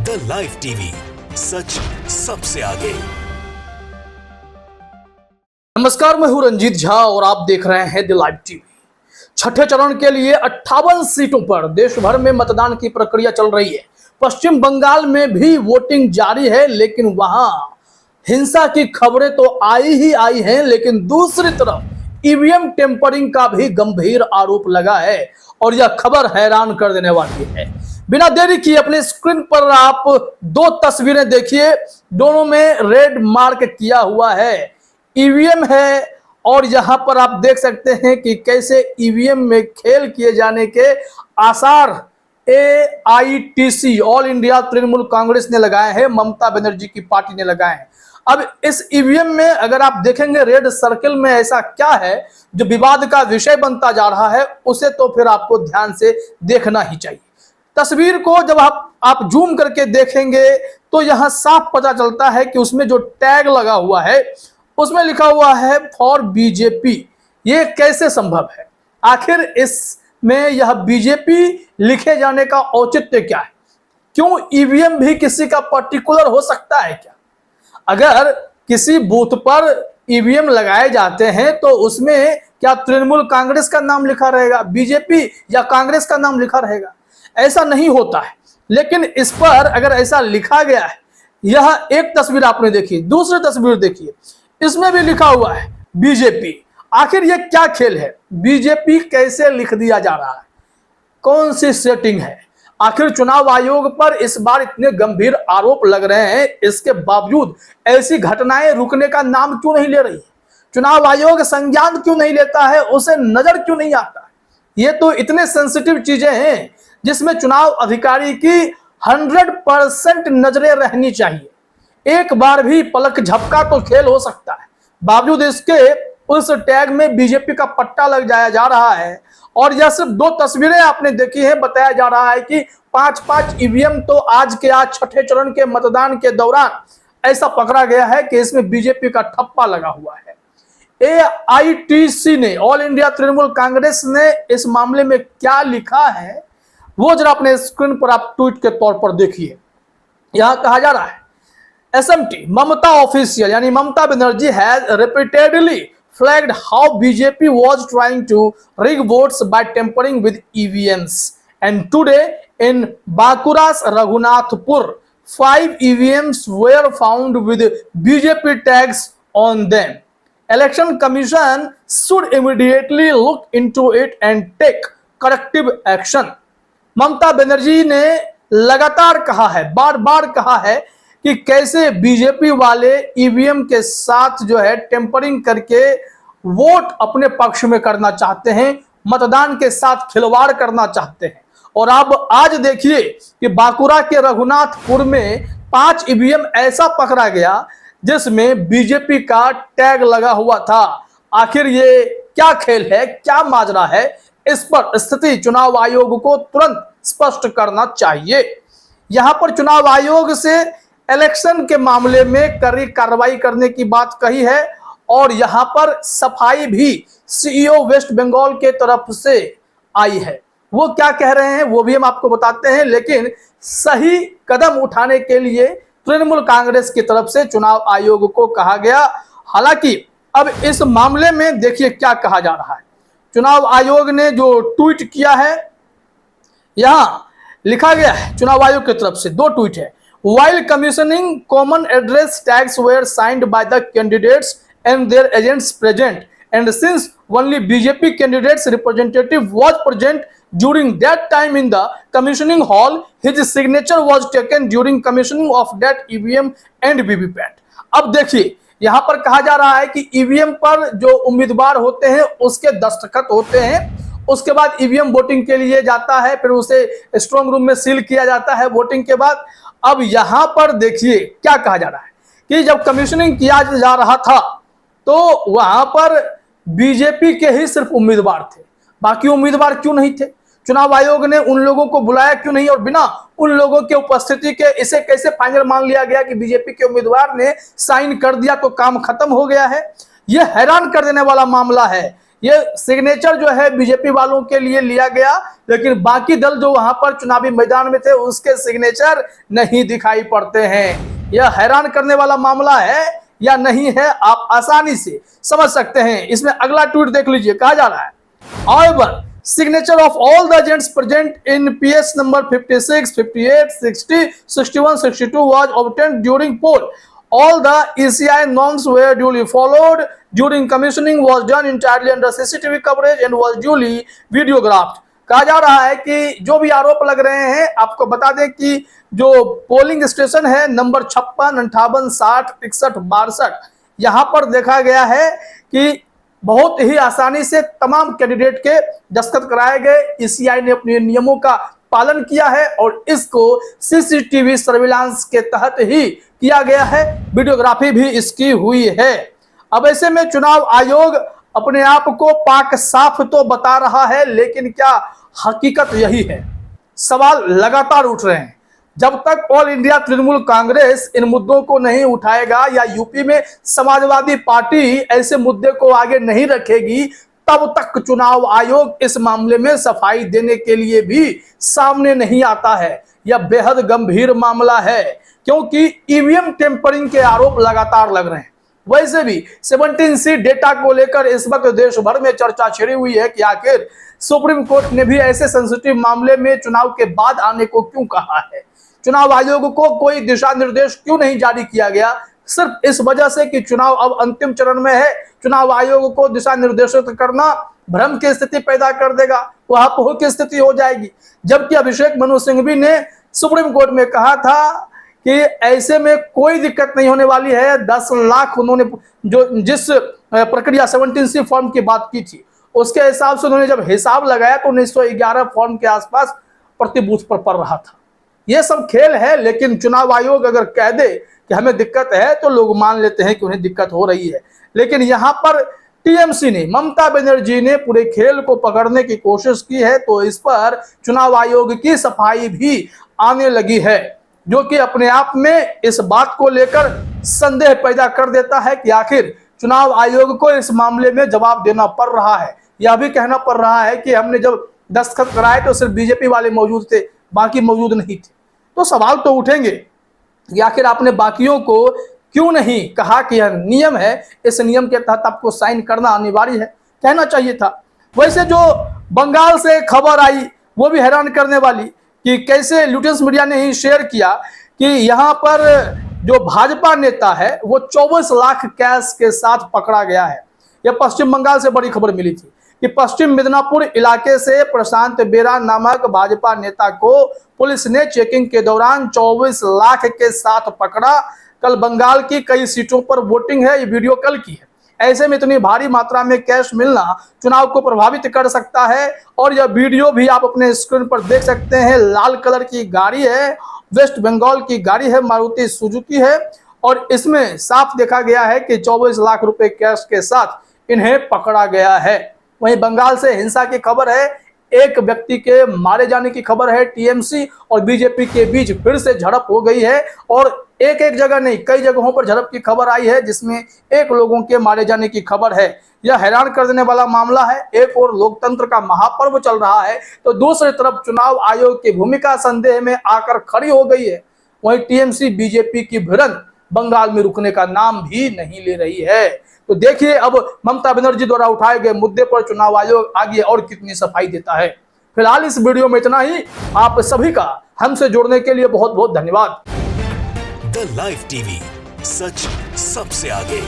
The live TV, सच सबसे आगे। नमस्कार, मैं हूं रंजीत झा और आप देख रहे हैं द लाइव टीवी। छठे चरण के लिए 58 सीटों पर देश भर में मतदान की प्रक्रिया चल रही है। पश्चिम बंगाल में भी वोटिंग जारी है, लेकिन वहां हिंसा की खबरें तो आई ही आई हैं, लेकिन दूसरी तरफ ईवीएम टेम्परिंग का भी गंभीर आरोप लगा है और यह खबर हैरान कर देने वाली है। बिना देरी किए अपने स्क्रीन पर आप दो तस्वीरें देखिए, दोनों में रेड मार्क किया हुआ है, ईवीएम है। और यहां पर आप देख सकते हैं कि कैसे ईवीएम में खेल किए जाने के आसार AITC all India Trinamool Congress ने लगाए हैं, ममता बनर्जी की पार्टी ने लगाए हैं। अब इस ईवीएम में अगर आप देखेंगे रेड सर्कल में ऐसा क्या है जो विवाद का विषय बनता जा रहा है, उसे तो फिर आपको ध्यान से देखना ही चाहिए। तस्वीर को जब आप जूम करके देखेंगे तो यहां साफ पता चलता है कि उसमें जो टैग लगा हुआ है उसमें लिखा हुआ है फॉर बीजेपी। ये कैसे संभव है? आखिर इसमें यह बीजेपी लिखे जाने का औचित्य क्या है? क्यों ईवीएम भी किसी का पर्टिकुलर हो सकता है क्या? अगर किसी बूथ पर ईवीएम लगाए जाते हैं तो उसमें क्या तृणमूल कांग्रेस का नाम लिखा रहेगा, बीजेपी या कांग्रेस का नाम लिखा रहेगा? ऐसा नहीं होता है। लेकिन इस पर अगर ऐसा लिखा गया है, यह एक तस्वीर आपने देखी, दूसरी तस्वीर देखिए, इसमें भी लिखा हुआ है बीजेपी। आखिर ये क्या खेल है? बीजेपी कैसे लिख दिया जा रहा है? कौन सी सेटिंग है? आखिर चुनाव आयोग पर इस बार इतने गंभीर आरोप लग रहे हैं, इसके बावजूद ऐसी घटनाएं रुकने का नाम क्यों नहीं ले रही है? चुनाव आयोग संज्ञान क्यों नहीं लेता है? उसे नजर क्यों नहीं आता? ये तो इतने सेंसिटिव चीजें हैं जिसमें चुनाव अधिकारी की 100% नजरें रहनी चाहिए। एक बार भी पलक झपका तो खेल हो सकता है, बावजूद इसके उस टैग में बीजेपी का पट्टा लग जाया जा रहा है। और यह सिर्फ दो तस्वीरें आपने देखी है। बताया जा रहा है कि 5-5 ईवीएम तो आज के छठे चरण के मतदान के दौरान ऐसा पकड़ा गया है कि इसमें बीजेपी का ठप्पा लगा हुआ है। AITC ने, ऑल इंडिया तृणमूल कांग्रेस ने इस मामले में क्या लिखा है वो जरा अपने स्क्रीन पर आप ट्वीट के तौर पर देखिए। यहां कहा जा रहा है SMT Mamata official यानी Mamata Banerjee has repeatedly flagged how BJP was trying to rig votes by tampering with EVMs, and today in Bankura's Raghunathpur 5 EVMs were found with BJP tags on them. Election Commission should immediately look into it and take corrective action. Mamata Banerjee ने लगातार कहा है, बार बार कहा है कि कैसे BJP वाले EVM के साथ जो है टेम्परिंग करके वोट अपने पक्ष में करना चाहते हैं, मतदान के साथ खिलवाड़ करना चाहते हैं। और अब आज देखिए कि बांकुरा के रघुनाथपुर में 5 ईवीएम ऐसा पकड़ा गया जिसमें बीजेपी का टैग लगा हुआ था। आखिर ये क्या खेल है, क्या माजरा है? इस पर स्थिति चुनाव आयोग को तुरंत स्पष्ट करना चाहिए। यहां पर चुनाव आयोग से इलेक्शन के मामले में कड़ी कार्रवाई करने की बात कही है और यहां पर सफाई भी CEO वेस्ट बंगाल के तरफ से आई है। वो क्या कह रहे हैं वो भी हम आपको बताते हैं, लेकिन सही कदम उठाने के लिए तृणमूल कांग्रेस की तरफ से चुनाव आयोग को कहा गया। हालांकि अब इस मामले में देखिए क्या कहा जा रहा है। चुनाव आयोग ने जो ट्वीट किया है, यहां लिखा गया है चुनाव आयोग की तरफ से, 2 ट्वीट है। While commissioning, common address tags were signed by the candidates and their agents present, and since only BJP candidates representative was present during that time in the commissioning hall, his signature was taken during commissioning of that EVM and VVPAT. अब देखिए यहां पर कहा जा रहा है कि EVM पर जो उम्मीदवार होते हैं उसके दस्तखत होते हैं, उसके बाद ईवीएम वोटिंग के लिए जाता है, फिर उसे स्ट्रांग रूम में सील किया जाता है वोटिंग के बाद। अब यहां पर देखिए क्या कहा जा रहा है कि जब कमीशनिंग किया जा रहा था तो वहां पर बीजेपी के ही सिर्फ उम्मीदवार थे, बाकी उम्मीदवार क्यों नहीं थे? चुनाव आयोग ने उन लोगों को बुलाया क्यों नहीं? और बिना उन लोगों के उपस्थिति के इसे कैसे फाइनल मान लिया गया कि बीजेपी के उम्मीदवार ने साइन कर दिया तो काम खत्म हो गया है? यह हैरान कर देने वाला मामला है। ये सिग्नेचर जो है बीजेपी वालों के लिए लिया गया, लेकिन बाकी दल जो वहां पर चुनावी मैदान में थे उसके सिग्नेचर नहीं दिखाई पड़ते हैं। यह हैरान करने वाला मामला है या नहीं है, आप आसानी से समझ सकते हैं। इसमें अगला ट्वीट देख लीजिए, कहा जा रहा है, however signature of all the agents present in PS number 56, 58, 60, 61, 62 was obtained during poll. All the ECI norms were duly followed. During commissioning was done entirely under CCTV coverage and was duly videographed. कहा जा रहा है कि जो भी आरोप लग रहे हैं, आपको बता दें कि जो पोलिंग स्टेशन है नंबर 56, 58, 60, 61, 62, यहाँ पर देखा गया है कि बहुत ही आसानी से तमाम कैंडिडेट के दस्तखत कराए गए। ईसीआई ने अपने नियमों का पालन किया है और इसको सीसीटीवी सर्विलांस के तहत ही किया गया है, वीडियोग्राफी भी इसकी हुई है। अब ऐसे में चुनाव आयोग अपने आप को पाक साफ तो बता रहा है, लेकिन क्या हकीकत यही है? सवाल लगातार उठ रहे हैं। जब तक ऑल इंडिया तृणमूल कांग्रेस इन मुद्दों को नहीं उठाएगा या यूपी में समाजवादी पार्टी ऐसे मुद्दे को आगे नहीं रखेगी, तब तक चुनाव आयोग इस मामले में सफाई देने के लिए भी सामने नहीं आता है। यह बेहद गंभीर मामला है, क्योंकि ईवीएम टेम्परिंग के आरोप लगातार लग रहे हैं। वैसे भी 17C डेटा को लेकर इस वक्त देश भर में चर्चा छिड़ी हुई है कि आखिर सुप्रीम कोर्ट ने भी ऐसे सेंसिटिव मामले में चुनाव के बाद आने को क्यों कहा है। चुनाव आयोग को कोई दिशा निर्देश क्यों नहीं जारी किया गया? सिर्फ इस वजह से कि चुनाव अब अंतिम चरण में है। चुनाव आयोग को दिशा निर्देशित करना भ्रम की स्थिति पैदा कर देगा, वह अपोह की स्थिति हो जाएगी। जबकि अभिषेक मनु सिंघवी ने सुप्रीम कोर्ट में कहा था कि ऐसे में कोई दिक्कत नहीं होने वाली है। 10 लाख उन्होंने जिस प्रक्रिया 17C फॉर्म की बात की थी, उसके हिसाब से उन्होंने जब हिसाब लगाया तो 1911 फॉर्म के आसपास प्रति बूथ पर पड़ रहा था। ये सब खेल है, लेकिन चुनाव आयोग अगर कह दे कि हमें दिक्कत है तो लोग मान लेते हैं कि उन्हें दिक्कत हो रही है। लेकिन यहाँ पर टीएमसी ने, ममता बनर्जी ने पूरे खेल को पकड़ने की कोशिश की है, तो इस पर चुनाव आयोग की सफाई भी आने लगी है, जो कि अपने आप में इस बात को लेकर संदेह पैदा कर देता है कि आखिर चुनाव आयोग को इस मामले में जवाब देना पड़ रहा है। यह भी कहना पड़ रहा है कि हमने जब दस्तखत कराए तो सिर्फ बीजेपी वाले मौजूद थे, बाकी मौजूद नहीं थे। तो सवाल तो उठेंगे कि आखिर आपने बाकियों को क्यों नहीं कहा कि यह नियम है, इस नियम के तहत आपको साइन करना अनिवार्य है, कहना चाहिए था। वैसे जो बंगाल से खबर आई वो भी हैरान करने वाली कि कैसे ल्यूटेंस मीडिया ने ही शेयर किया कि यहाँ पर जो भाजपा नेता है वो 24 लाख कैश के साथ पकड़ा गया है। यह पश्चिम बंगाल से बड़ी खबर मिली थी कि पश्चिम मिदनापुर इलाके से प्रशांत बेरा नामक भाजपा नेता को पुलिस ने चेकिंग के दौरान 24 लाख के साथ पकड़ा। कल बंगाल की कई सीटों पर वोटिंग है, ये वीडियो कल की है। ऐसे में इतनी भारी मात्रा में कैश मिलना चुनाव को प्रभावित कर सकता है। और यह वीडियो भी आप अपने स्क्रीन पर देख सकते हैं। लाल कलर की गाड़ी है, वेस्ट बंगाल की गाड़ी है, मारुति सुजुकी है, और इसमें साफ देखा गया है कि 24 लाख रुपए कैश के साथ इन्हें पकड़ा गया है। वहीं बंगाल से हिंसा की खबर है, एक व्यक्ति के मारे जाने की खबर है। टीएमसी और बीजेपी के बीच फिर से झड़प हो गई है, और एक जगह नहीं कई जगहों पर झड़प की खबर आई है, जिसमें एक लोगों के मारे जाने की खबर है। यह हैरान कर देने वाला मामला है। एक और लोकतंत्र का महापर्व चल रहा है, तो दूसरी तरफ चुनाव आयोग की भूमिका संदेह में आकर खड़ी हो गई है। वहीं टीएमसी बीजेपी की भिड़ंत बंगाल में रुकने का नाम भी नहीं ले रही है। तो देखिए अब ममता बनर्जी द्वारा उठाए गए मुद्दे पर चुनाव आयोग आगे और कितनी सफाई देता है। फिलहाल इस वीडियो में इतना ही। आप सभी का हमसे जुड़ने के लिए बहुत बहुत धन्यवाद। द लाइव टीवी, सच सबसे आगे।